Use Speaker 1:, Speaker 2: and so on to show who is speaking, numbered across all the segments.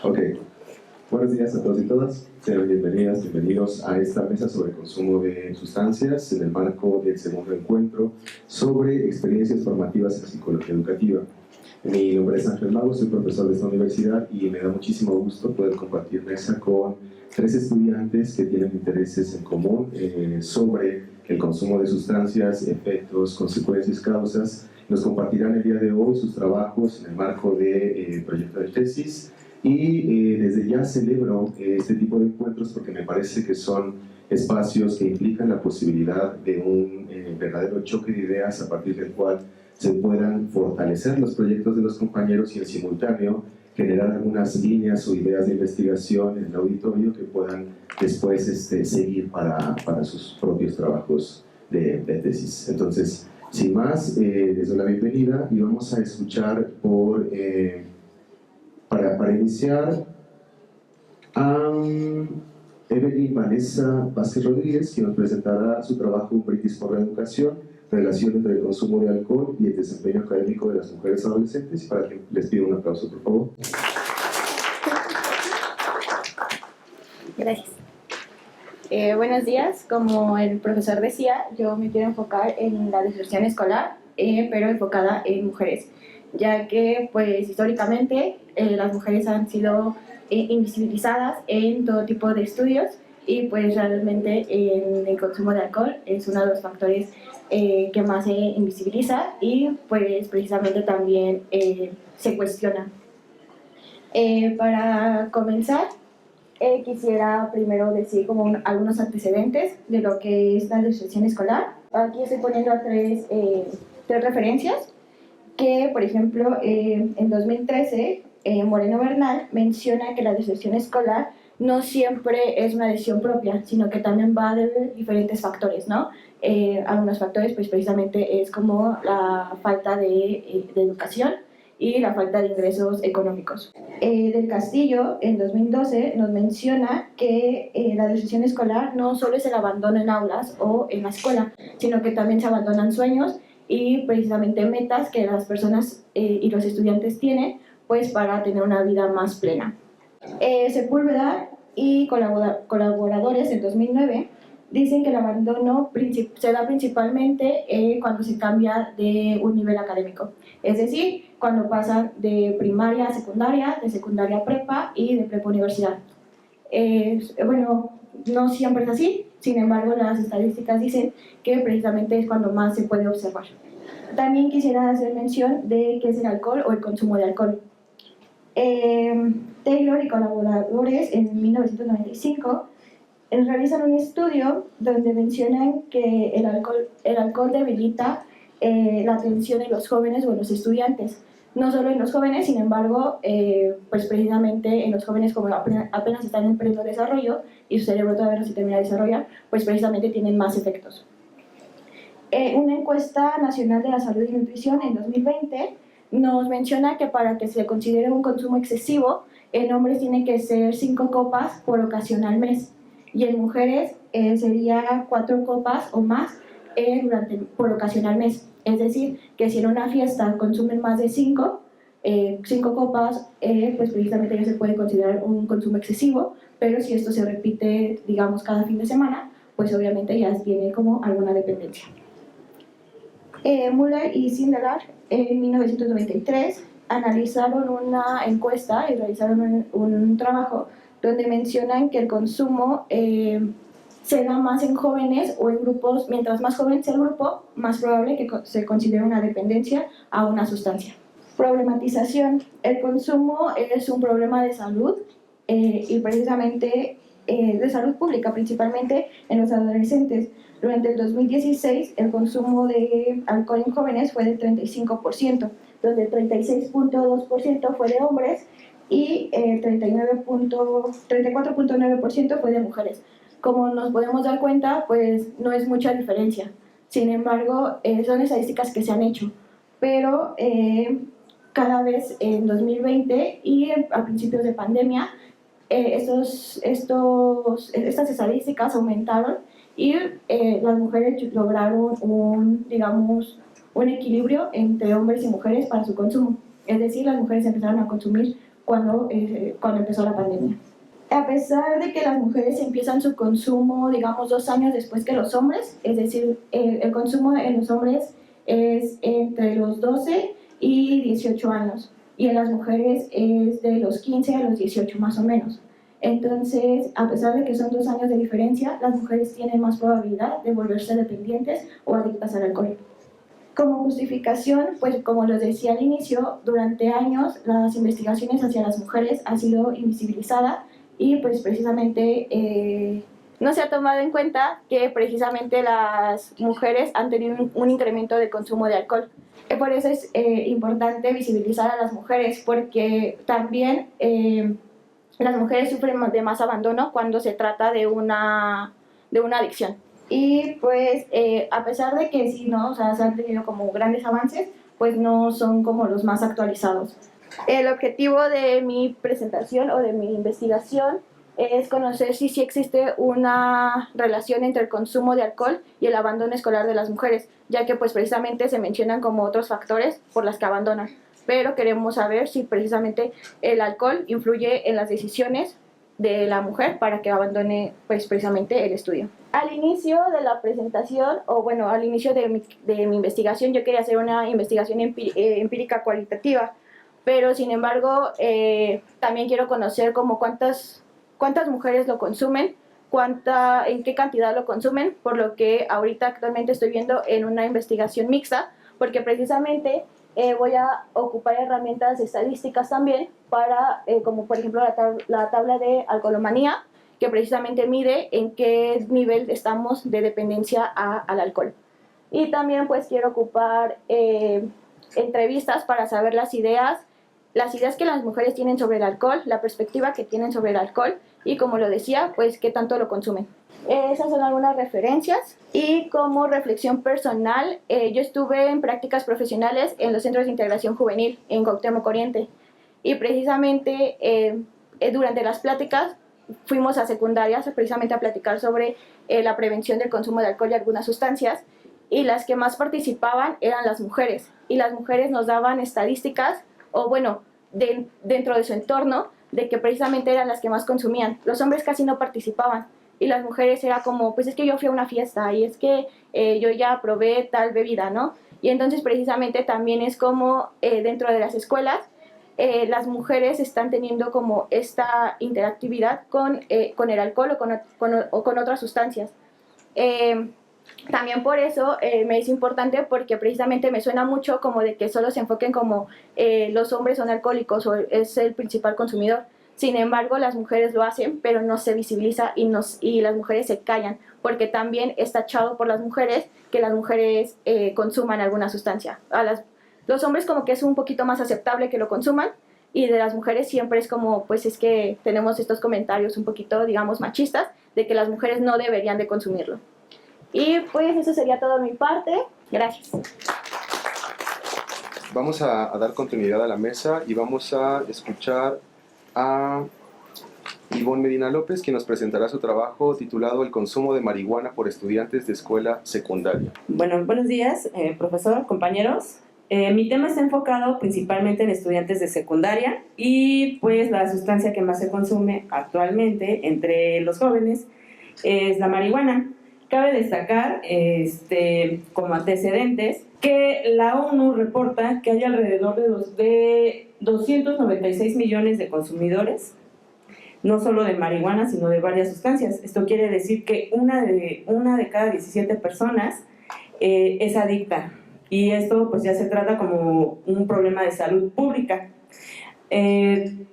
Speaker 1: Ok, buenos días a todos y todas. Sean bienvenidas, bienvenidos a esta mesa sobre consumo de sustancias en el marco del segundo encuentro sobre experiencias formativas en psicología educativa. Mi nombre es Ángel Mago, soy profesor de esta universidad y me da muchísimo gusto poder compartir mesa con 3 estudiantes que tienen intereses en común sobre el consumo de sustancias, efectos, consecuencias, causas. Nos compartirán el día de hoy sus trabajos en el marco de proyecto de tesis y desde ya celebro este tipo de encuentros porque me parece que son espacios que implican la posibilidad de un verdadero choque de ideas a partir del cual se puedan fortalecer los proyectos de los compañeros y en simultáneo generar algunas líneas o ideas de investigación en el auditorio que puedan después seguir para sus propios trabajos de tesis. Entonces, sin más, les doy la bienvenida y vamos a escuchar para iniciar a Evelyn Vanessa Vázquez Rodríguez, quien nos presentará su trabajo Un brindis por la educación, relación entre el consumo de alcohol y el desempeño académico de las mujeres adolescentes, y para que les pido un aplauso, por favor.
Speaker 2: Gracias. Buenos días. Como el profesor decía, yo me quiero enfocar en la deserción escolar, pero enfocada en mujeres, ya que pues históricamente las mujeres han sido invisibilizadas en todo tipo de estudios y pues realmente el consumo de alcohol es uno de los factores que más se invisibiliza y pues precisamente también se cuestiona. Para comenzar, quisiera primero decir como algunos antecedentes de lo que es la deserción escolar. Aquí estoy poniendo tres referencias que, por ejemplo, en 2013, Moreno Bernal menciona que la deserción escolar no siempre es una decisión propia, sino que también va de diferentes factores, ¿no? Algunos factores, pues precisamente es como la falta de educación y la falta de ingresos económicos. Del Castillo, en 2012, nos menciona que la deserción escolar no solo es el abandono en aulas o en la escuela, sino que también se abandonan sueños y precisamente metas que las personas y los estudiantes tienen pues para tener una vida más plena. Sepúlveda y colaboradores en 2009 dicen que el abandono se da principalmente cuando se cambia de un nivel académico, es decir, cuando pasan de primaria a secundaria, de secundaria a prepa y de prepa a universidad. Bueno, no siempre es así, sin embargo las estadísticas dicen que precisamente es cuando más se puede observar. También quisiera hacer mención de qué es el alcohol o el consumo de alcohol. Taylor y colaboradores en 1995 realizan un estudio donde mencionan que el alcohol debilita la atención en los jóvenes o en los estudiantes. No solo en los jóvenes, sin embargo, pues precisamente en los jóvenes como apenas están en pleno desarrollo y su cerebro todavía no se termina de desarrollar, pues precisamente tienen más efectos. Una encuesta nacional de la salud y nutrición en 2020 nos menciona que para que se considere un consumo excesivo, en hombres tiene que ser 5 copas por ocasión al mes y en mujeres sería 4 copas o más por ocasión al mes. Es decir, que si en una fiesta consumen más de 5 copas, pues precisamente ya se puede considerar un consumo excesivo, pero si esto se repite, digamos, cada fin de semana, pues obviamente ya tiene como alguna dependencia. Muller y Sindelar en 1993 analizaron una encuesta y realizaron un trabajo donde mencionan que el consumo se da más en jóvenes o en grupos. Mientras más joven sea el grupo, más probable que se considere una dependencia a una sustancia. Problematización. El consumo es un problema de salud y precisamente de salud pública, principalmente en los adolescentes. Durante el 2016, el consumo de alcohol en jóvenes fue del 35%, donde el 36.2% fue de hombres y el 34.9% fue de mujeres. Como nos podemos dar cuenta, pues no es mucha diferencia. Sin embargo, son estadísticas que se han hecho, pero cada vez en 2020 y a principios de pandemia, estas estadísticas aumentaron y las mujeres lograron un equilibrio entre hombres y mujeres para su consumo. es decir, las mujeres empezaron a consumir cuando empezó la pandemia. A pesar de que las mujeres empiezan su consumo, digamos, 2 años después que los hombres, es decir, el consumo en los hombres es entre los 12 y 18 años, y en las mujeres es de los 15 a los 18 más o menos. Entonces, a pesar de que son 2 años de diferencia, las mujeres tienen más probabilidad de volverse dependientes o adictas al alcohol. Como justificación, pues como les decía al inicio, durante años las investigaciones hacia las mujeres han sido invisibilizadas y pues precisamente no se ha tomado en cuenta que precisamente las mujeres han tenido un incremento de consumo de alcohol. Por eso es importante visibilizar a las mujeres, porque también las mujeres sufren de más abandono cuando se trata de una adicción. Y pues a pesar de que sí, ¿no? O sea, se han tenido como grandes avances, pues no son como los más actualizados. El objetivo de mi presentación o de mi investigación es conocer si sí existe una relación entre el consumo de alcohol y el abandono escolar de las mujeres, ya que pues precisamente se mencionan como otros factores por las que abandonan. Pero queremos saber si precisamente el alcohol influye en las decisiones de la mujer para que abandone pues precisamente el estudio. Al inicio de la presentación, o bueno, al inicio de mi investigación, yo quería hacer una investigación empírica cualitativa, pero sin embargo también quiero conocer como cuántas mujeres lo consumen, en qué cantidad lo consumen, por lo que ahorita actualmente estoy viendo en una investigación mixta, porque precisamente voy a ocupar herramientas estadísticas también para, como por ejemplo la tabla de alcoholomanía, que precisamente mide en qué nivel estamos de dependencia al alcohol. Y también pues quiero ocupar entrevistas para saber las ideas que las mujeres tienen sobre el alcohol, la perspectiva que tienen sobre el alcohol y, como lo decía, pues qué tanto lo consumen. Esas son algunas referencias. Y como reflexión personal, yo estuve en prácticas profesionales en los centros de integración juvenil en Cuauhtémoc Oriente, y precisamente durante las pláticas fuimos a secundarias precisamente a platicar sobre la prevención del consumo de alcohol y algunas sustancias, y las que más participaban eran las mujeres, y las mujeres nos daban estadísticas, o bueno, dentro de su entorno, de que precisamente eran las que más consumían. Los hombres casi no participaban, y las mujeres era como, pues es que yo fui a una fiesta, y es que yo ya probé tal bebida, ¿no? Y entonces precisamente también es como dentro de las escuelas, las mujeres están teniendo como esta interactividad con el alcohol o con otras sustancias. También por eso me es importante, porque precisamente me suena mucho como de que solo se enfoquen como los hombres son alcohólicos o es el principal consumidor. Sin embargo, las mujeres lo hacen, pero no se visibiliza y las mujeres se callan, porque también es tachado por las mujeres que las mujeres consuman alguna sustancia. Los hombres como que es un poquito más aceptable que lo consuman, y de las mujeres siempre es como, pues es que tenemos estos comentarios un poquito, digamos, machistas, de que las mujeres no deberían de consumirlo. Y pues eso sería todo de mi parte. Gracias.
Speaker 1: Vamos a dar continuidad a la mesa y vamos a escuchar a Ivonne Medina López, quien nos presentará su trabajo titulado El consumo de marihuana por estudiantes de escuela secundaria.
Speaker 3: Bueno, buenos días, profesor, compañeros. Mi tema está enfocado principalmente en estudiantes de secundaria, y pues la sustancia que más se consume actualmente entre los jóvenes es la marihuana. Cabe destacar como antecedentes que la ONU reporta que hay alrededor de 296 millones de consumidores, no solo de marihuana, sino de varias sustancias. Esto quiere decir que una de cada 17 personas es adicta, y esto pues ya se trata como un problema de salud pública.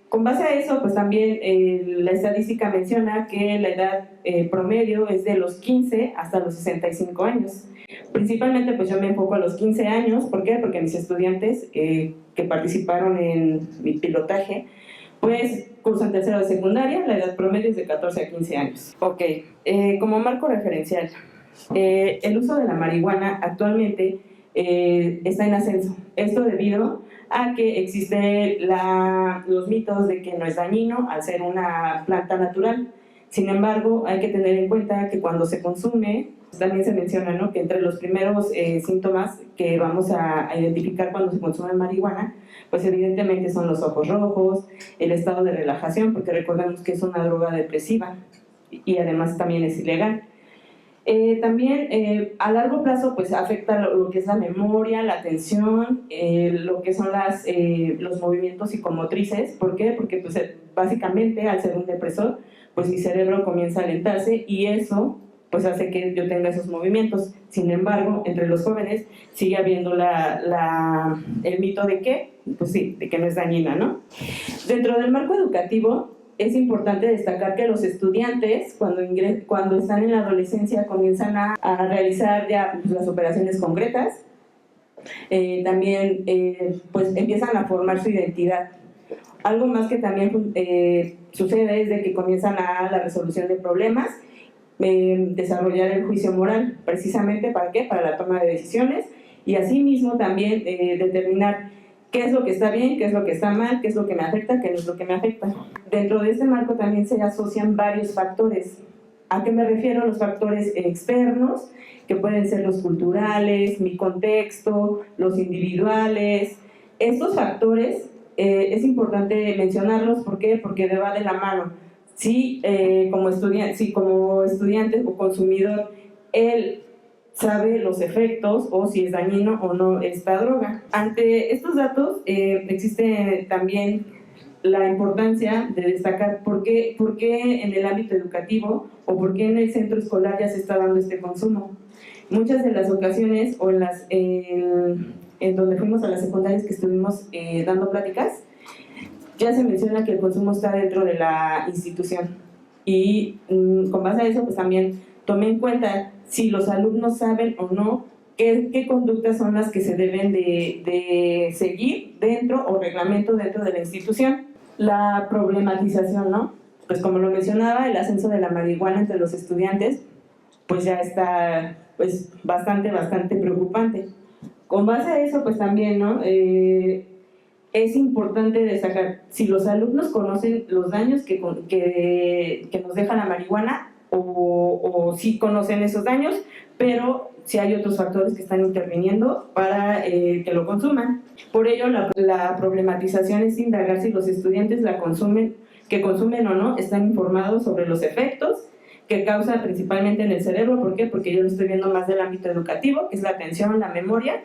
Speaker 3: Con base a eso, pues también la estadística menciona que la edad promedio es de los 15 hasta los 65 años. Principalmente pues yo me enfoco a los 15 años. ¿Por qué? Porque mis estudiantes que participaron en mi pilotaje pues cursan tercero de secundaria, la edad promedio es de 14 a 15 años. Ok, como marco referencial, el uso de la marihuana actualmente está en ascenso. Esto debido a que existen los mitos de que no es dañino al ser una planta natural. Sin embargo, hay que tener en cuenta que cuando se consume También se menciona, ¿no?, que entre los primeros síntomas que vamos a identificar cuando se consume marihuana, pues evidentemente son los ojos rojos, el estado de relajación, porque recordemos que es una droga depresiva y además también es ilegal. También a largo plazo pues afecta lo que es la memoria, la atención, lo que son los movimientos psicomotrices. ¿Por qué? Porque pues, básicamente al ser un depresor pues mi cerebro comienza a alentarse y eso pues hace que yo tenga esos movimientos. Sin embargo, entre los jóvenes sigue habiendo el mito de que, pues sí, de que no es dañina, ¿no? Dentro del marco educativo es importante destacar que los estudiantes, cuando están en la adolescencia, comienzan a realizar ya pues, las operaciones concretas. También pues empiezan a formar su identidad. Algo más que también sucede es de que comienzan a la resolución de problemas, desarrollar el juicio moral, precisamente ¿para qué? Para la toma de decisiones y asimismo también determinar qué es lo que está bien, qué es lo que está mal, qué es lo que me afecta, qué no es lo que me afecta. Dentro de este marco también se asocian varios factores. ¿A qué me refiero? Los factores externos, que pueden ser los culturales, mi contexto, los individuales. Estos factores es importante mencionarlos, ¿por qué? Porque va de la mano. Si como estudiante o consumidor, él sabe los efectos o si es dañino o no esta droga. Ante estos datos existe también la importancia de destacar por qué en el ámbito educativo o por qué en el centro escolar ya se está dando este consumo. Muchas de las ocasiones o en donde fuimos a las secundarias que estuvimos dando pláticas, ya se menciona que el consumo está dentro de la institución y con base a eso pues también tomé en cuenta si los alumnos saben o no qué conductas son las que se deben de seguir dentro o reglamento dentro de la institución. La problematización, ¿no? Pues como lo mencionaba, el ascenso de la marihuana entre los estudiantes pues ya está pues bastante preocupante. Con base a eso pues también, ¿no? Es importante destacar si los alumnos conocen los daños que nos deja la marihuana o si conocen esos daños, pero si hay otros factores que están interviniendo para que lo consuman. Por ello, la problematización es indagar si los estudiantes que consumen o no, están informados sobre los efectos que causa principalmente en el cerebro. ¿Por qué? Porque yo lo estoy viendo más del ámbito educativo, que es la atención, la memoria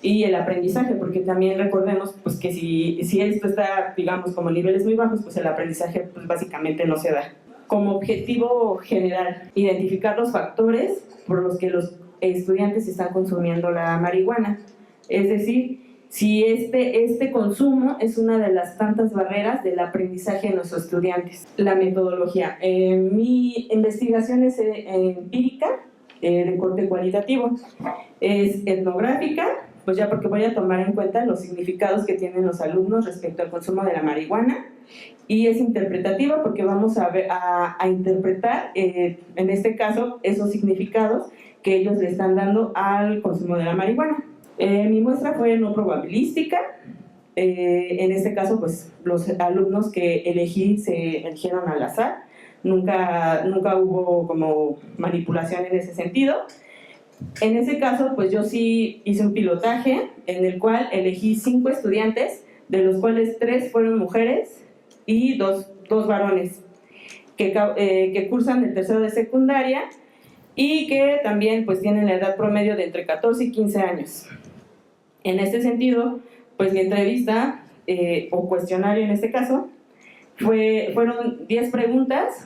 Speaker 3: y el aprendizaje, porque también recordemos pues, que si esto está, digamos, como niveles muy bajos, pues el aprendizaje pues, básicamente no se da. Como objetivo general, identificar los factores por los que los estudiantes están consumiendo la marihuana. Es decir, si este consumo es una de las tantas barreras del aprendizaje de nuestros estudiantes. La metodología. Mi investigación es empírica, de corte cualitativo. Es etnográfica, pues ya porque voy a tomar en cuenta los significados que tienen los alumnos respecto al consumo de la marihuana, y es interpretativa porque vamos a interpretar, en este caso, esos significados que ellos le están dando al consumo de la marihuana. Mi muestra fue no probabilística. En este caso, pues los alumnos que elegí se eligieron al azar, nunca hubo como manipulación en ese sentido. En ese caso, pues yo sí hice un pilotaje en el cual elegí 5 estudiantes, de los cuales 3 fueron mujeres y 2 varones, que cursan el tercero de secundaria y que también pues tienen la edad promedio de entre 14 y 15 años. En este sentido, pues mi entrevista, o cuestionario en este caso, fueron 10 preguntas,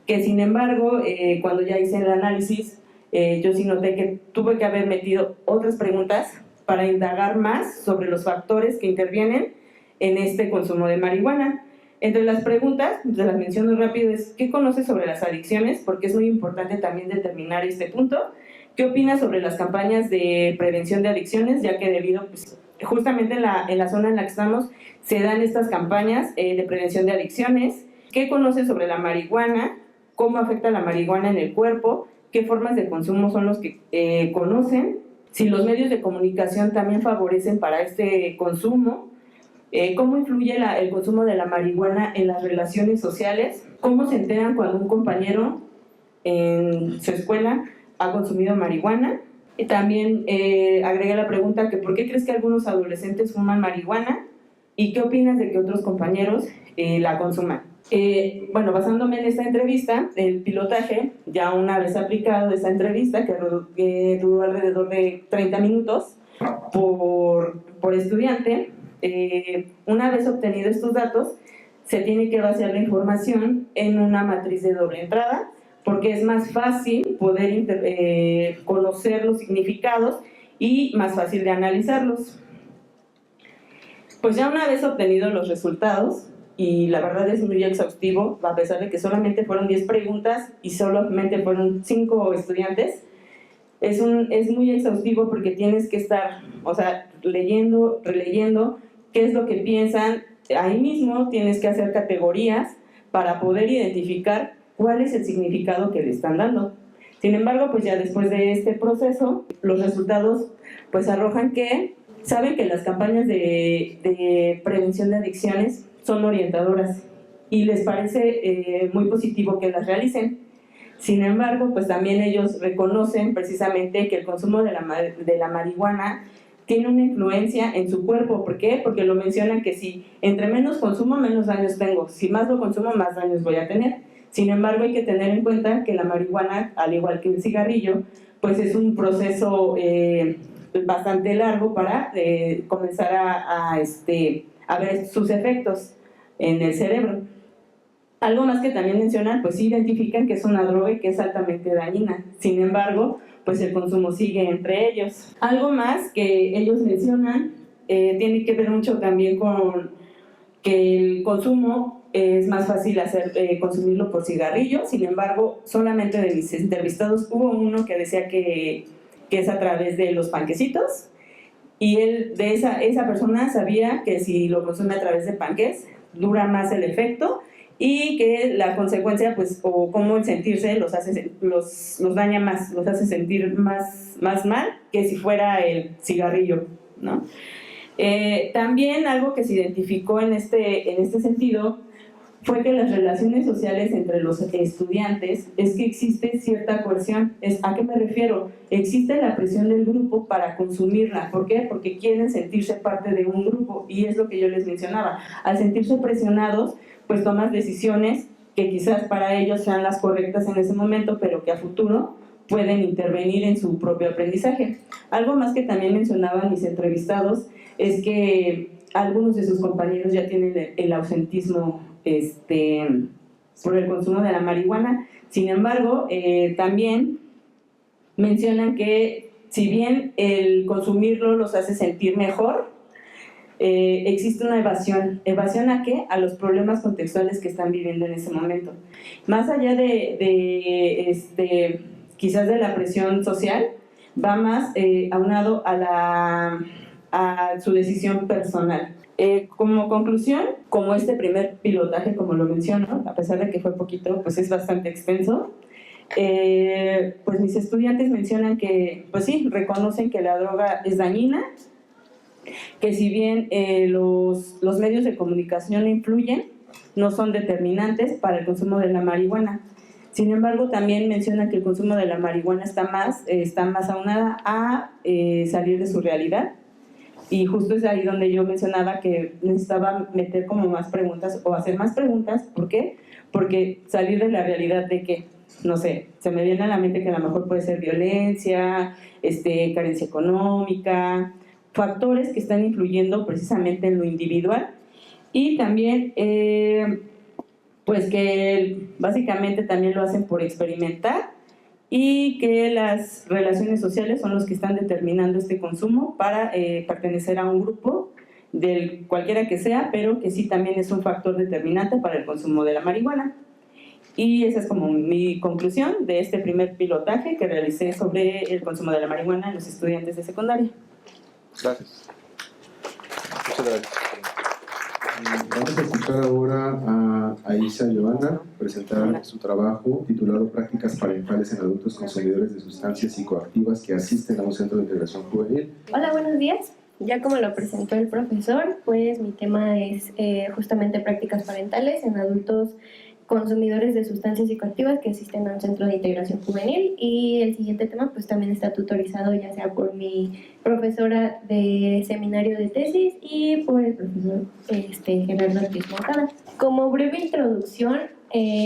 Speaker 3: que sin embargo, cuando ya hice el análisis, yo sí noté que tuve que haber metido otras preguntas para indagar más sobre los factores que intervienen en este consumo de marihuana. Entre las preguntas, se las menciono rápido, es ¿qué conoces sobre las adicciones? Porque es muy importante también determinar este punto. ¿Qué opinas sobre las campañas de prevención de adicciones? Ya que debido, pues, justamente en la zona en la que estamos, se dan estas campañas de prevención de adicciones. ¿Qué conoces sobre la marihuana? ¿Cómo afecta la marihuana en el cuerpo? ¿Qué formas de consumo son los que conocen? Si los medios de comunicación también favorecen para este consumo. ¿Cómo influye el consumo de la marihuana en las relaciones sociales? ¿Cómo se enteran cuando un compañero en su escuela ha consumido marihuana. Y también agregué la pregunta que ¿por qué crees que algunos adolescentes fuman marihuana? ¿Y qué opinas de que otros compañeros la consuman? Bueno, basándome en esta entrevista, el pilotaje, ya una vez aplicado esta entrevista, que duró alrededor de 30 minutos por estudiante, una vez obtenido estos datos, se tiene que vaciar la información en una matriz de doble entrada, porque es más fácil poder conocer los significados y más fácil de analizarlos. Pues ya una vez obtenidos los resultados, y la verdad es muy exhaustivo, a pesar de que solamente fueron 10 preguntas y solamente fueron 5 estudiantes, es muy exhaustivo porque tienes que estar, o sea, leyendo, releyendo qué es lo que piensan. Ahí mismo tienes que hacer categorías para poder identificar cuál es el significado que le están dando. Sin embargo, pues ya después de este proceso, los resultados pues arrojan que saben que las campañas de prevención de adicciones son orientadoras y les parece muy positivo que las realicen. Sin embargo, pues también ellos reconocen precisamente que el consumo de la marihuana tiene una influencia en su cuerpo. ¿Por qué? Porque lo mencionan que si entre menos consumo, menos daños tengo. Si más lo consumo, más daños voy a tener. Sin embargo, hay que tener en cuenta que la marihuana, al igual que el cigarrillo, pues es un proceso bastante largo para comenzar a ver sus efectos en el cerebro. Algo más que también mencionan, pues sí identifican que es una droga y que es altamente dañina. Sin embargo, pues el consumo sigue entre ellos. Algo más que ellos mencionan tiene que ver mucho también con que el consumo es más fácil consumirlo por cigarrillo. Sin embargo, solamente de mis entrevistados hubo uno que decía que es a través de los panquecitos, y esa persona sabía que si lo consume a través de panques dura más el efecto y que la consecuencia, pues, o cómo el sentirse los daña más, los hace sentir más mal que si fuera el cigarrillo, ¿no? También algo que se identificó en este sentido fue que las relaciones sociales entre los estudiantes es que existe cierta coerción. ¿A qué me refiero? Existe la presión del grupo para consumirla. ¿Por qué? Porque quieren sentirse parte de un grupo, y es lo que yo les mencionaba. Al sentirse presionados, pues tomas decisiones que quizás para ellos sean las correctas en ese momento, pero que a futuro pueden intervenir en su propio aprendizaje. Algo más que también mencionaban mis entrevistados es que algunos de sus compañeros ya tienen el ausentismo por el consumo de la marihuana. Sin embargo, también mencionan que si bien el consumirlo los hace sentir mejor, existe una evasión. ¿Evasión a qué? A los problemas contextuales que están viviendo en ese momento. Más allá quizás de la presión social, va más aunado a su decisión personal. Como conclusión, como este primer pilotaje, como lo menciono, a pesar de que fue poquito, pues es bastante extenso, pues mis estudiantes mencionan que, pues sí, reconocen que la droga es dañina, que si bien los medios de comunicación influyen, no son determinantes para el consumo de la marihuana. Sin embargo, también mencionan que el consumo de la marihuana está más aunada a salir de su realidad. Y justo es ahí donde yo mencionaba que necesitaba meter como más preguntas o hacer más preguntas. ¿Por qué? Porque salir de la realidad de que, no sé, se me viene a la mente que a lo mejor puede ser violencia, carencia económica, factores que están influyendo precisamente en lo individual. Y también, pues que básicamente también lo hacen por experimentar, y que las relaciones sociales son los que están determinando este consumo para pertenecer a un grupo, del cualquiera que sea, pero que sí también es un factor determinante para el consumo de la marihuana. Y esa es como mi conclusión de este primer pilotaje que realicé sobre el consumo de la marihuana en los estudiantes de secundaria.
Speaker 1: Gracias. Muchas gracias. Vamos a escuchar ahora a Aisha Joana presentar su trabajo titulado Prácticas parentales en adultos consumidores de sustancias psicoactivas que asisten a un centro de integración juvenil.
Speaker 4: Hola, buenos días. Ya como lo presentó el profesor, pues mi tema es justamente prácticas parentales en adultos consumidores de sustancias psicoactivas que asisten a un centro de integración juvenil. Y el siguiente tema pues también está tutorizado ya sea por mi profesora de seminario de tesis y por el profesor Gerardo Ortiz Moncada. Como breve introducción,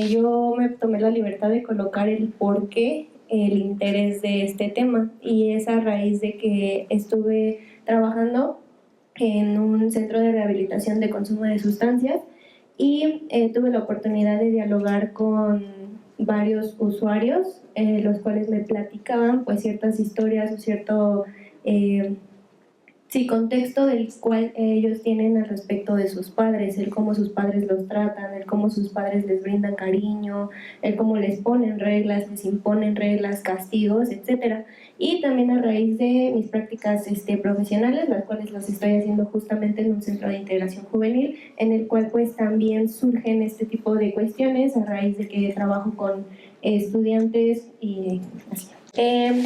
Speaker 4: yo me tomé la libertad de colocar el porqué, el interés de este tema, y es a raíz de que estuve trabajando en un centro de rehabilitación de consumo de sustancias y tuve la oportunidad de dialogar con varios usuarios, los cuales me platicaban pues ciertas historias o cierto contexto del cual ellos tienen al respecto de sus padres, el cómo sus padres los tratan, el cómo sus padres les brindan cariño, el cómo les ponen reglas, les imponen reglas, castigos, etcétera. Y también a raíz de mis prácticas profesionales, las cuales las estoy haciendo justamente en un centro de integración juvenil, en el cual pues también surgen este tipo de cuestiones a raíz de que trabajo con estudiantes y así.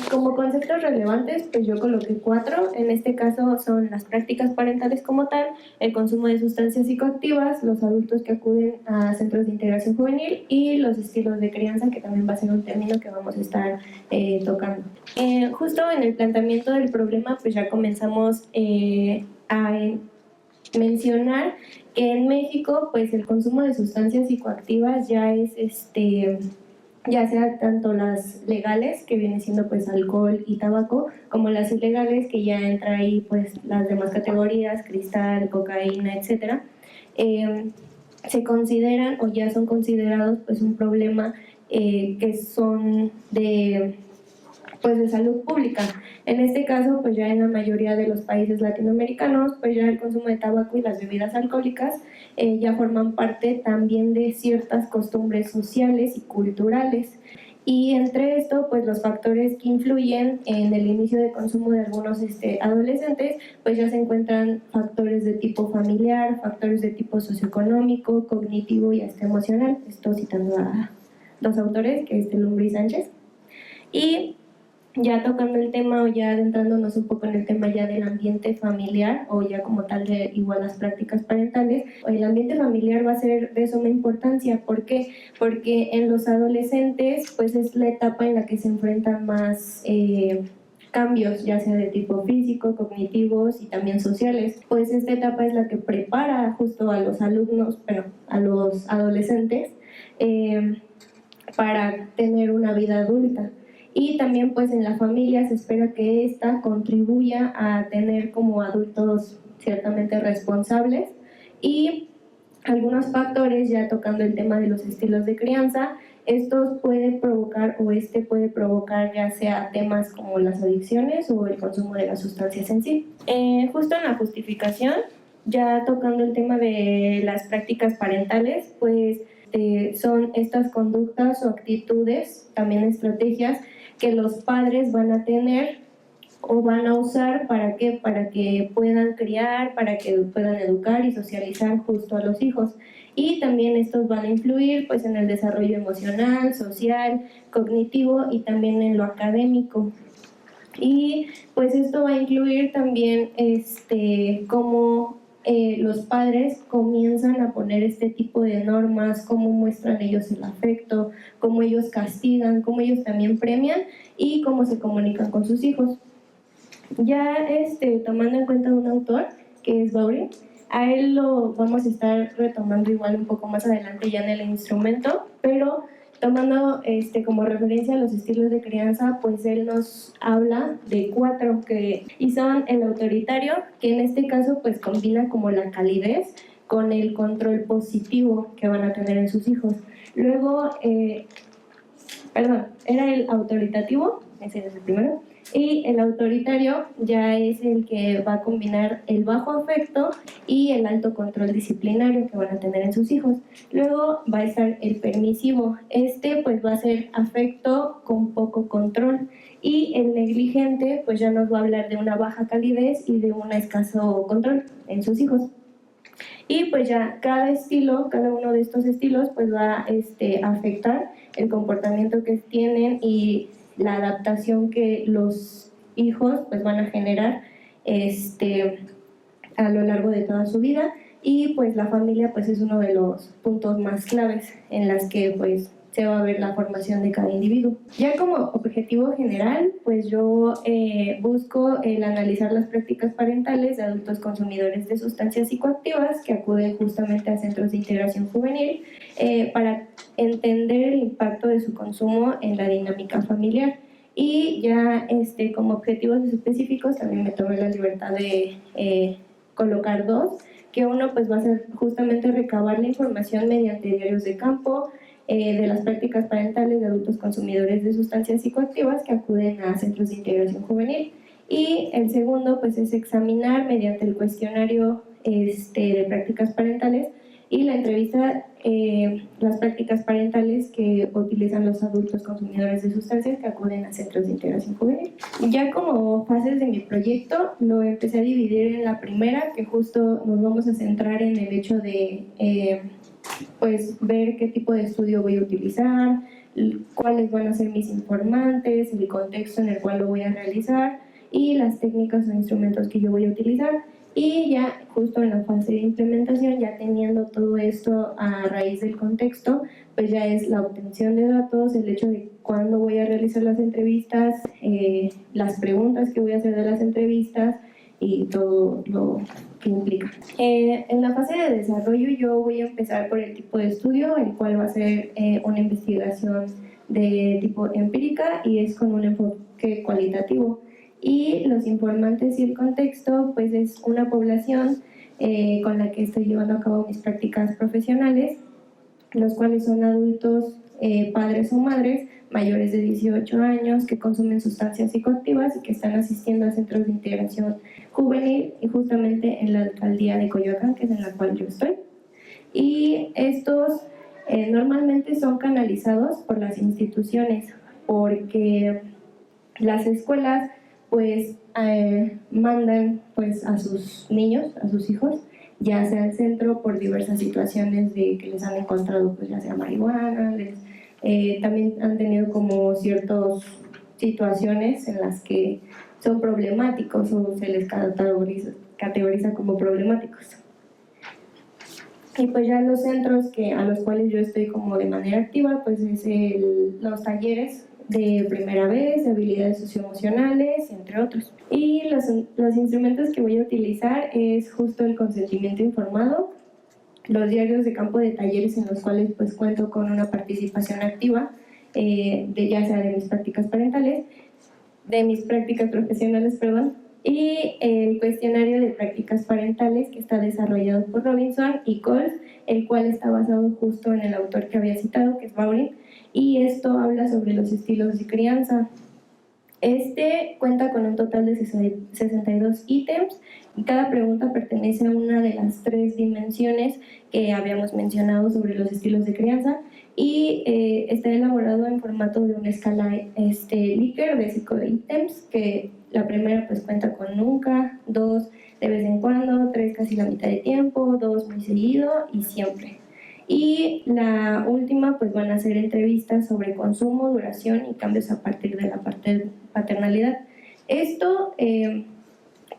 Speaker 4: Como conceptos relevantes, pues yo coloqué 4. En este caso son las prácticas parentales como tal, el consumo de sustancias psicoactivas, los adultos que acuden a centros de integración juvenil y los estilos de crianza, que también va a ser un término que vamos a estar tocando. Justo en el planteamiento del problema, pues ya comenzamos a mencionar que en México, pues el consumo de sustancias psicoactivas ya es ya sea tanto las legales, que viene siendo pues alcohol y tabaco, como las ilegales, que ya entra ahí pues las demás categorías, cristal, cocaína, etcétera, se consideran o ya son considerados pues un problema que son de salud pública. En este caso, pues ya en la mayoría de los países latinoamericanos, pues ya el consumo de tabaco y las bebidas alcohólicas ya forman parte también de ciertas costumbres sociales y culturales. Y entre esto, pues los factores que influyen en el inicio de consumo de algunos adolescentes, pues ya se encuentran factores de tipo familiar, factores de tipo socioeconómico, cognitivo y hasta emocional. Estoy citando a dos autores, que es Lumbri y Sánchez. Y ya tocando el tema o ya adentrándonos un poco en el tema ya del ambiente familiar o ya como tal de igual las prácticas parentales, el ambiente familiar va a ser de suma importancia. ¿Por qué? Porque en los adolescentes pues es la etapa en la que se enfrentan más cambios, ya sea de tipo físico, cognitivos y también sociales. Pues esta etapa es la que prepara justo a los alumnos, a los adolescentes para tener una vida adulta. Y también pues en la familia se espera que ésta contribuya a tener como adultos ciertamente responsables. Y algunos factores, ya tocando el tema de los estilos de crianza, estos pueden provocar puede provocar ya sea temas como las adicciones o el consumo de las sustancias en sí. Justo en la justificación, ya tocando el tema de las prácticas parentales, pues son estas conductas o actitudes, también estrategias, que los padres van a tener o van a usar para que puedan criar, para que puedan educar y socializar justo a los hijos. Y también estos van a influir pues en el desarrollo emocional, social, cognitivo y también en lo académico. Y pues esto va a incluir también cómo los padres comienzan a poner este tipo de normas, cómo muestran ellos el afecto, cómo ellos castigan, cómo ellos también premian y cómo se comunican con sus hijos. Ya tomando en cuenta un autor que es Bowring, a él lo vamos a estar retomando igual un poco más adelante ya en el instrumento, pero tomando como referencia a los estilos de crianza, pues él nos habla de 4 y son el autoritario, que en este caso pues combina como la calidez con el control positivo que van a tener en sus hijos. Luego, era el autoritativo, ese es el primero, y el autoritario ya es el que va a combinar el bajo afecto y el alto control disciplinario que van a tener en sus hijos. Luego va a estar el permisivo, pues va a ser afecto con poco control, y el negligente pues ya nos va a hablar de una baja calidez y de un escaso control en sus hijos. Y pues ya cada uno de estos estilos pues va a afectar el comportamiento que tienen y la adaptación que los hijos pues van a generar a lo largo de toda su vida. y pues la familia pues es uno de los puntos más claves en las que pues se va a ver la formación de cada individuo. Ya como objetivo general, pues yo busco el analizar las prácticas parentales de adultos consumidores de sustancias psicoactivas que acuden justamente a centros de integración juvenil para entender el impacto de su consumo en la dinámica familiar. Y ya como objetivos específicos también me tomé la libertad de colocar dos, que uno pues va a ser justamente recabar la información mediante diarios de campo, de las prácticas parentales de adultos consumidores de sustancias psicoactivas que acuden a centros de integración juvenil. Y el segundo pues es examinar mediante el cuestionario de prácticas parentales y la entrevista las prácticas parentales que utilizan los adultos consumidores de sustancias que acuden a centros de integración juvenil. Ya como fases de mi proyecto lo empecé a dividir en la primera, que justo nos vamos a centrar en el hecho de pues ver qué tipo de estudio voy a utilizar, cuáles van a ser mis informantes, el contexto en el cual lo voy a realizar y las técnicas o instrumentos que yo voy a utilizar. Y ya justo en la fase de implementación, ya teniendo todo esto a raíz del contexto, pues ya es la obtención de datos, el hecho de cuándo voy a realizar las entrevistas, las preguntas que voy a hacer de las entrevistas y todo lo que implica. En la fase de desarrollo yo voy a empezar por el tipo de estudio, el cual va a ser una investigación de tipo empírica y es con un enfoque cualitativo. Y los informantes y el contexto, pues es una población con la que estoy llevando a cabo mis prácticas profesionales, los cuales son adultos, padres o madres, mayores de 18 años, que consumen sustancias psicoactivas y que están asistiendo a centros de integración juvenil y justamente en la alcaldía de Coyoacán, que es en la cual yo estoy. Y estos normalmente son canalizados por las instituciones, porque las escuelas pues mandan pues a sus niños, a sus hijos, ya sea al centro por diversas situaciones de que les han encontrado pues ya sea marihuana, también han tenido como ciertas situaciones en las que son problemáticos o se les categoriza como problemáticos. Y pues ya los centros a los cuales yo estoy como de manera activa, pues es los talleres de primera vez, de habilidades socioemocionales, entre otros. Y los instrumentos que voy a utilizar es justo el consentimiento informado, los diarios de campo de talleres en los cuales pues cuento con una participación activa, ya sea de mis prácticas parentales, de mis prácticas profesionales, perdón, y el cuestionario de prácticas parentales que está desarrollado por Robinson y Coles, el cual está basado justo en el autor que había citado, que es Baurin, y esto habla sobre los estilos de crianza. Este cuenta con un total de 62 ítems y cada pregunta pertenece a una de las 3 dimensiones que habíamos mencionado sobre los estilos de crianza y está elaborado en formato de una escala Likert de 5 ítems, que la primera pues cuenta con nunca, 2 de vez en cuando, 3 casi la mitad de tiempo, 2 muy seguido y siempre. Y la última pues van a ser entrevistas sobre consumo, duración y cambios a partir de la paternalidad. Esto,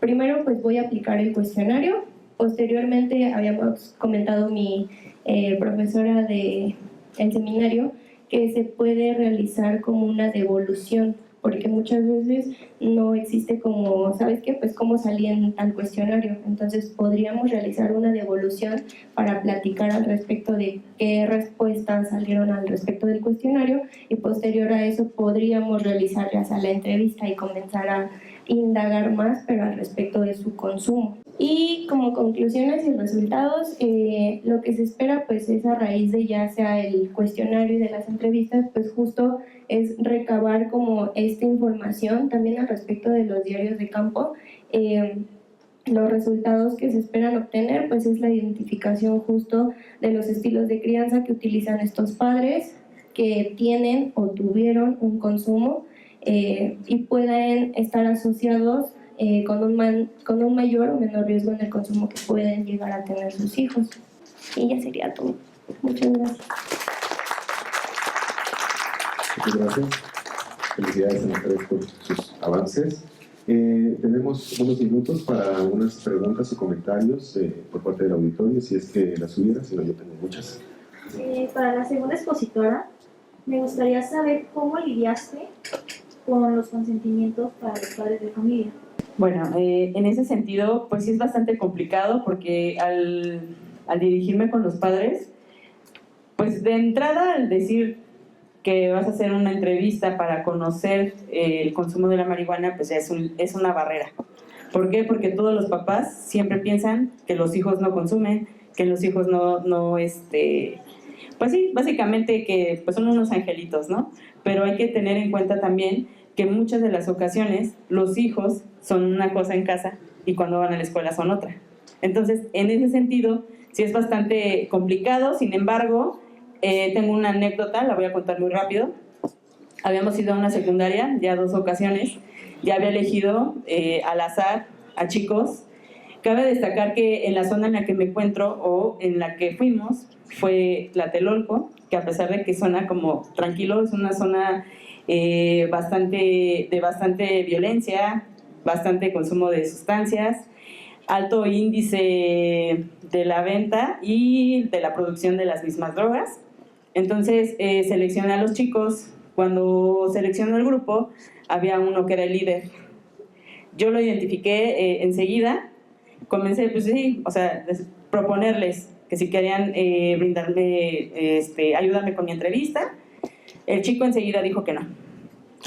Speaker 4: primero pues voy a aplicar el cuestionario. Posteriormente habíamos comentado mi profesora del seminario que se puede realizar como una devolución, porque muchas veces no existe como, ¿sabes qué? Pues cómo salí en tal cuestionario. Entonces podríamos realizar una devolución para platicar al respecto de qué respuestas salieron al respecto del cuestionario y posterior a eso podríamos realizar ya sea la entrevista y comenzar a indagar más, pero al respecto de su consumo. Y como conclusiones y resultados, lo que se espera pues es a raíz de ya sea el cuestionario y de las entrevistas, pues justo es recabar como esta información también al respecto de los diarios de campo. Los resultados que se esperan obtener pues es la identificación justo de los estilos de crianza que utilizan estos padres que tienen o tuvieron un consumo y pueden estar asociados con un mayor o menor riesgo en el consumo que pueden llegar a tener sus hijos. Y ya sería todo. Muchas gracias.
Speaker 1: Muchas gracias. Felicidades a las 3 por sus avances. Tenemos unos minutos para algunas preguntas o comentarios por parte del auditorio, si es que las hubiera, si no yo tengo muchas.
Speaker 5: Para la segunda expositora, me gustaría saber cómo lidiaste con los consentimientos para los padres de familia.
Speaker 3: Bueno, en ese sentido, pues sí es bastante complicado porque al dirigirme con los padres, pues de entrada al decir que vas a hacer una entrevista para conocer el consumo de la marihuana, pues ya es una barrera. ¿Por qué? Porque todos los papás siempre piensan que los hijos no consumen, que los hijos pues sí, básicamente que pues son unos angelitos, ¿no? Pero hay que tener en cuenta también que en muchas de las ocasiones los hijos son una cosa en casa y cuando van a la escuela son otra. Entonces, en ese sentido, sí es bastante complicado. Sin embargo, tengo una anécdota, la voy a contar muy rápido. Habíamos ido a una secundaria ya 2 ocasiones, ya había elegido al azar a chicos. Cabe destacar que en la zona en la que me encuentro o en la que fuimos fue Tlatelolco, que a pesar de que suena como tranquilo, es una zona de bastante violencia, bastante consumo de sustancias, alto índice de la venta y de la producción de las mismas drogas. Entonces seleccioné a los chicos. Cuando seleccionó el grupo había uno que era el líder. Yo lo identifiqué enseguida. Comencé, pues sí, o sea, proponerles que si querían brindarme, ayudarme con mi entrevista. El chico enseguida dijo que no.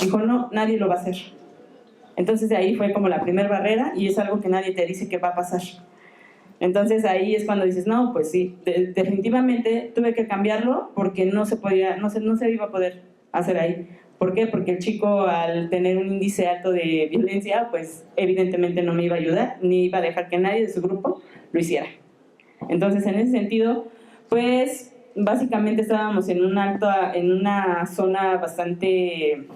Speaker 3: Dijo, no, nadie lo va a hacer. Entonces de ahí fue como la primera barrera y es algo que nadie te dice que va a pasar. Entonces ahí es cuando dices, no, pues sí, definitivamente tuve que cambiarlo porque no se iba a poder hacer ahí. ¿Por qué? Porque el chico, al tener un índice alto de violencia, pues evidentemente no me iba a ayudar, ni iba a dejar que nadie de su grupo lo hiciera. Entonces, en ese sentido, pues básicamente estábamos en una zona bastante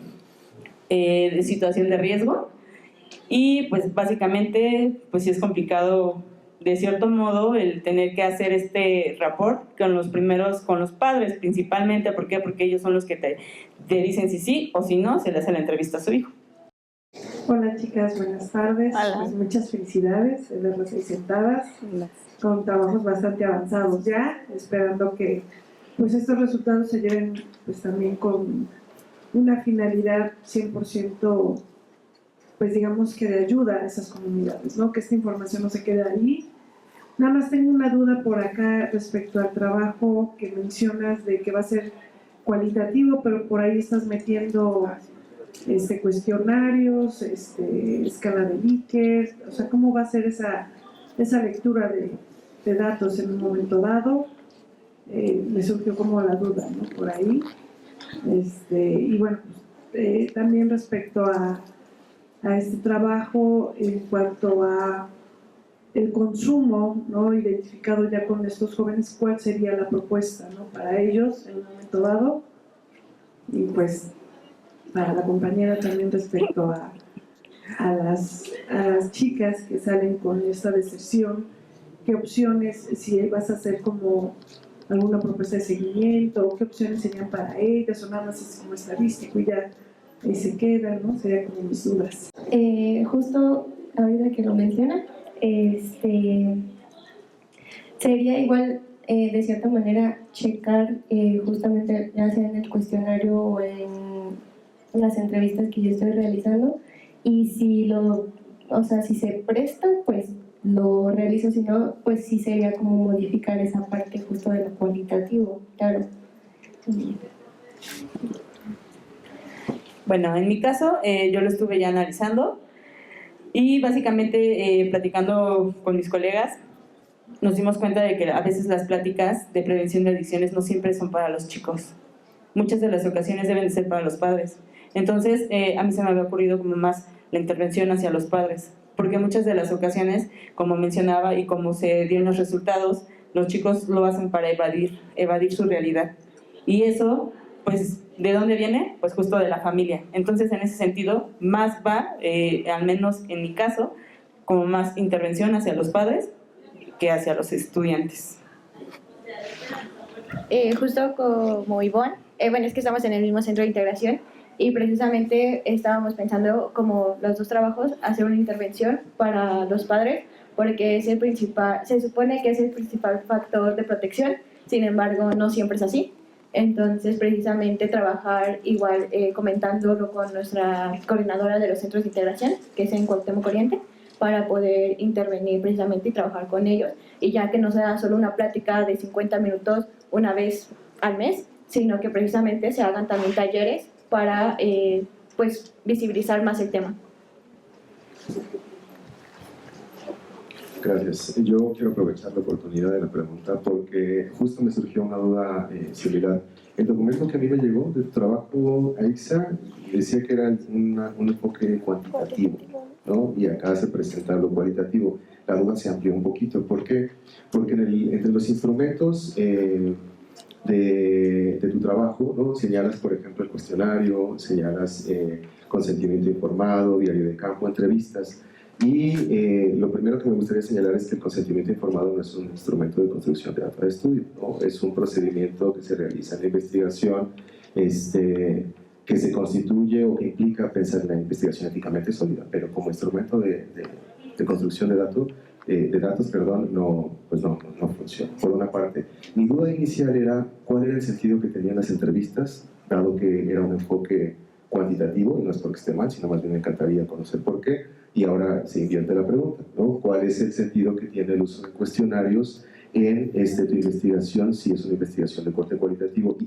Speaker 3: de situación de riesgo y pues básicamente, pues sí es complicado de cierto modo el tener que hacer este rapport con los padres principalmente. ¿Por qué? Porque ellos son los que te dicen si sí o si no se le hace la entrevista a su hijo.
Speaker 6: Hola chicas, buenas tardes.
Speaker 3: Hola.
Speaker 6: Pues muchas felicidades de verlas ahí sentadas.
Speaker 3: Hola.
Speaker 6: Con trabajos bastante avanzados ya, esperando que pues estos resultados se lleven pues también con una finalidad 100% pues digamos que de ayuda a esas comunidades, ¿no? Que esta información no se quede ahí. Nada más tengo una duda por acá respecto al trabajo que mencionas de que va a ser cualitativo, pero por ahí estás metiendo cuestionarios, escala de Likert, o sea, ¿cómo va a ser esa lectura de datos en un momento dado? Me surgió como la duda, ¿no? Por ahí. Y bueno, pues, también respecto a este trabajo en cuanto a el consumo, ¿no? Identificado ya con estos jóvenes, ¿cuál sería la propuesta, ¿no? Para ellos en un momento dado? Y pues para la compañera también respecto a las chicas que salen con esta deserción, ¿qué opciones, si vas a hacer como alguna propuesta de seguimiento, qué opciones serían para ellas, o nada más es como estadístico y ya ahí se queda, ¿no? Serían como mis dudas.
Speaker 4: Justo ahorita que lo menciona, sería igual de cierta manera checar justamente ya sea en el cuestionario o en las entrevistas que yo estoy realizando, y si si se presta, pues lo realizo, si no, pues sí sería como modificar esa parte justo de lo cualitativo, claro.
Speaker 3: Bueno, en mi caso, yo lo estuve ya analizando y básicamente platicando con mis colegas, nos dimos cuenta de que a veces las pláticas de prevención de adicciones no siempre son para los chicos. Muchas de las ocasiones deben de ser para los padres. Entonces, a mí se me había ocurrido como más la intervención hacia los padres, porque muchas de las ocasiones, como mencionaba y como se dieron los resultados, los chicos lo hacen para evadir su realidad. Y eso, pues, ¿de dónde viene? Pues justo de la familia. Entonces, en ese sentido, más va, al menos en mi caso, como más intervención hacia los padres que hacia los estudiantes.
Speaker 2: Justo como Ivonne, bueno, es que estamos en el mismo centro de integración y precisamente estábamos pensando, como los dos trabajos, hacer una intervención para los padres, porque es el principal, se supone que es el principal factor de protección, sin embargo no siempre es así. Entonces, precisamente trabajar igual comentándolo con nuestra coordinadora de los centros de integración, que es en Cuauhtémoc Oriente, para poder intervenir precisamente y trabajar con ellos. Y ya que no sea solo una plática de 50 minutos una vez al mes, sino que precisamente se hagan también talleres para pues visibilizar más el tema.
Speaker 1: Gracias. Yo quiero aprovechar la oportunidad de la pregunta porque justo me surgió una duda similar. El documento que a mí me llegó de tu trabajo, AIXA, decía que era un enfoque cuantitativo, ¿no? Y acá se presenta lo cualitativo. La duda se amplió un poquito. ¿Por qué? Porque entre los instrumentos de tu trabajo, ¿no? Señalas, por ejemplo, el cuestionario, señalas consentimiento informado, diario de campo, entrevistas. Y lo primero que me gustaría señalar es que el consentimiento informado no es un instrumento de construcción de data de estudio, ¿no? Es un procedimiento que se realiza en la investigación, que se constituye o que implica pensar en la investigación éticamente sólida, pero como instrumento de construcción de datos, pues no funciona. Por una parte, mi duda inicial era cuál era el sentido que tenían las entrevistas, dado que era un enfoque cuantitativo, y no es porque esté mal, sino más bien me encantaría conocer por qué. Y ahora se invierte la pregunta, ¿no? ¿Cuál es el sentido que tiene el uso de cuestionarios en tu investigación, si es una investigación de corte cualitativo? Y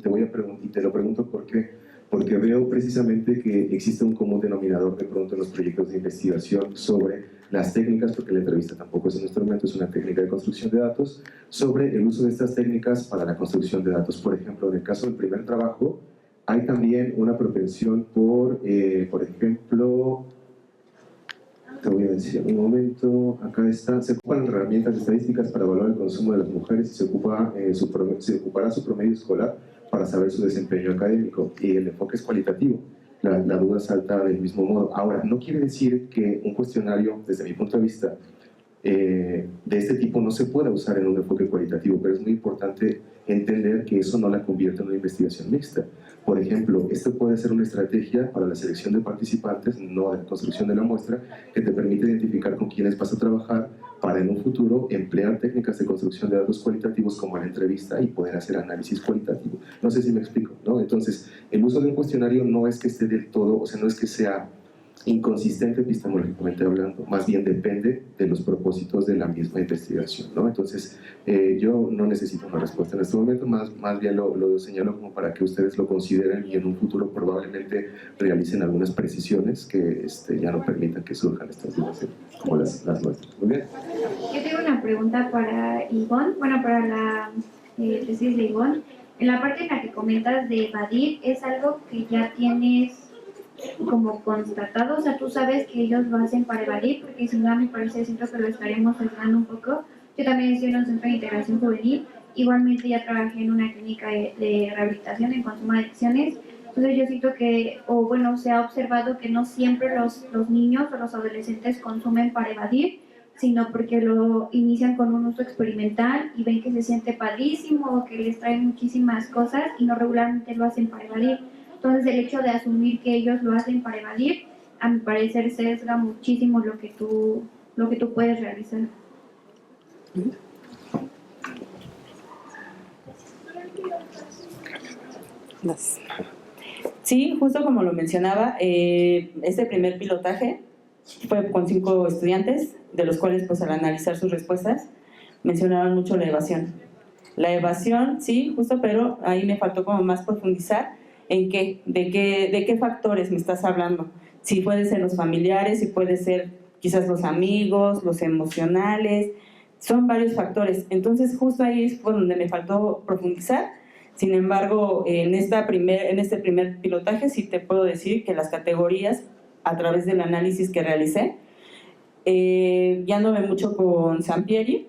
Speaker 1: te lo pregunto porque veo precisamente que existe un común denominador de pronto en los proyectos de investigación sobre las técnicas, porque la entrevista tampoco es un instrumento, es una técnica de construcción de datos, sobre el uso de estas técnicas para la construcción de datos. Por ejemplo, en el caso del primer trabajo, hay también una propensión por ejemplo, te voy a decir un momento, acá está, se ocupan herramientas estadísticas para evaluar el consumo de las mujeres y se ocupará su promedio escolar para saber su desempeño académico, y el enfoque es cualitativo. La duda salta del mismo modo. Ahora, no quiere decir que un cuestionario, desde mi punto de vista, de este tipo no se pueda usar en un enfoque cualitativo, pero es muy importante entender que eso no la convierte en una investigación mixta. Por ejemplo, esto puede ser una estrategia para la selección de participantes, no de la construcción de la muestra, que te permite identificar con quiénes vas a trabajar para en un futuro emplear técnicas de construcción de datos cualitativos como la entrevista y poder hacer análisis cualitativo. No sé si me explico, ¿no? Entonces, el uso de un cuestionario no es que esté del todo, o sea, no es que sea inconsistente epistemológicamente hablando, más bien depende de los propósitos de la misma investigación, ¿no? Entonces, yo no necesito una respuesta en este momento, más bien lo señalo como para que ustedes lo consideren y en un futuro probablemente realicen algunas precisiones que ya no permitan que surjan estas dudas como las nuestras. Muy bien.
Speaker 5: Yo tengo una pregunta para Ivonne, para la tesis de Ivonne. En la parte en la que comentas de evadir, ¿es algo que ya tienes como constatado? O sea, tú sabes que ellos lo hacen para evadir, porque si no, a mi parecer siento que lo estaremos sesgando un poco. Yo también estoy en un centro de integración juvenil, igualmente ya trabajé en una clínica de rehabilitación en consumo de adicciones. Entonces yo siento que, se ha observado que no siempre los niños o los adolescentes consumen para evadir, sino porque lo inician con un uso experimental y ven que se siente padrísimo o que les trae muchísimas cosas y no regularmente lo hacen para evadir. Entonces el hecho de asumir que ellos lo hacen para evadir, a mi parecer sesga muchísimo lo que tú puedes realizar.
Speaker 3: Sí, justo como lo mencionaba, este primer pilotaje fue con 5 estudiantes, de los cuales pues al analizar sus respuestas mencionaban mucho la evasión. La evasión, sí, justo, pero ahí me faltó como más profundizar en de qué factores me estás hablando. Si puede ser los familiares, si puede ser quizás los amigos, los emocionales, son varios factores. Entonces justo ahí fue donde me faltó profundizar. Sin embargo, en este primer pilotaje sí te puedo decir que las categorías, a través del análisis que realicé, guiándome mucho con Sampieri,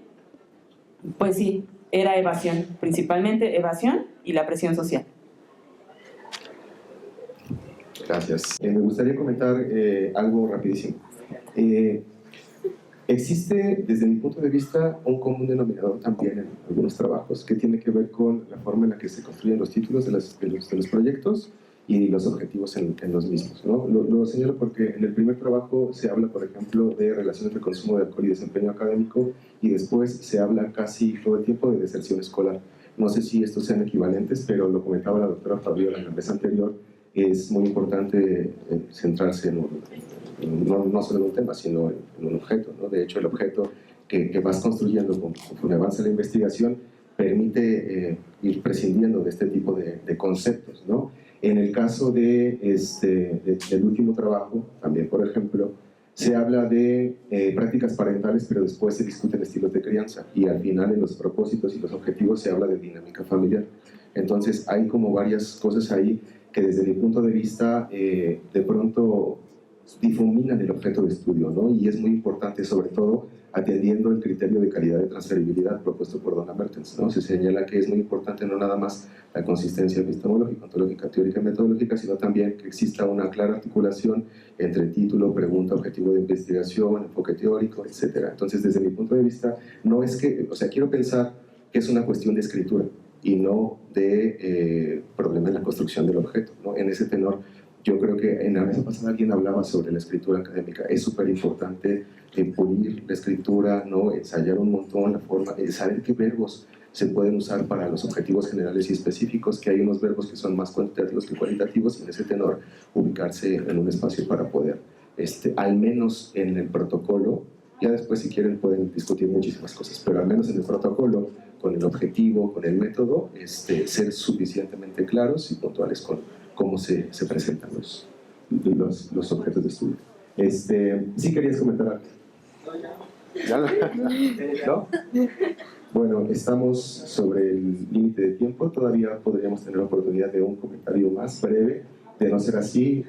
Speaker 3: pues sí, era evasión, principalmente evasión y la presión social.
Speaker 1: Gracias. Me gustaría comentar algo rapidísimo. Existe, desde mi punto de vista, un común denominador también en algunos trabajos que tiene que ver con la forma en la que se construyen los títulos de los proyectos y los objetivos en los mismos, ¿no? Lo señalo porque en el primer trabajo se habla, por ejemplo, de relaciones de consumo de alcohol y desempeño académico, y después se habla casi todo el tiempo de deserción escolar. No sé si estos sean equivalentes, pero lo comentaba la doctora Fabiola en la mesa anterior, es muy importante centrarse no solo en un tema, sino en un objeto, ¿no? De hecho, el objeto que vas construyendo conforme avanza la investigación permite ir prescindiendo de este tipo de conceptos, ¿no? En el caso del último trabajo, también, por ejemplo, se habla de prácticas parentales, pero después se discuten estilos de crianza, y al final en los propósitos y los objetivos se habla de dinámica familiar. Entonces hay como varias cosas ahí que desde mi punto de vista de pronto difuminan el objeto de estudio, ¿no? Y es muy importante, sobre todo, atendiendo el criterio de calidad de transferibilidad propuesto por Donna Mertens, ¿no? Se señala que es muy importante no nada más la consistencia epistemológica, ontológica, teórica y metodológica, sino también que exista una clara articulación entre título, pregunta, objetivo de investigación, enfoque teórico, etc. Entonces, desde mi punto de vista, no es que, o sea, quiero pensar que es una cuestión de escritura y no de problema en la construcción del objeto, ¿no? En ese tenor, yo creo que en la mesa pasada alguien hablaba sobre la escritura académica. Es súper importante pulir la escritura, ¿no? Ensayar un montón la forma, saber qué verbos se pueden usar para los objetivos generales y específicos, que hay unos verbos que son más cuantitativos que cualitativos, y en ese tenor ubicarse en un espacio para poder, al menos en el protocolo, ya después si quieren pueden discutir muchísimas cosas, pero al menos en el protocolo, con el objetivo, con el método, ser suficientemente claros y puntuales con cómo se presentan los objetos de estudio. ¿Sí querías comentar algo? ¿Ya? ¿No? Bueno, estamos sobre el límite de tiempo, todavía podríamos tener la oportunidad de un comentario más breve. De no ser así,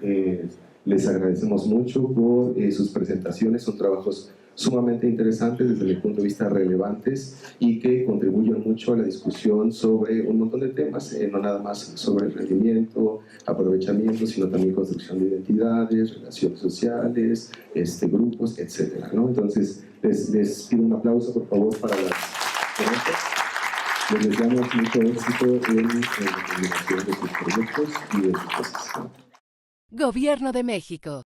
Speaker 1: les agradecemos mucho por sus presentaciones, son trabajos sumamente interesantes desde mi punto de vista, relevantes, y que contribuyen mucho a la discusión sobre un montón de temas, no nada más sobre el rendimiento, aprovechamiento, sino también construcción de identidades, relaciones sociales, grupos, etcétera, ¿no? Entonces, les pido un aplauso, por favor, para las ponentes. Les deseamos mucho éxito en la combinación de sus proyectos y de sus cosas.
Speaker 7: Gobierno de México.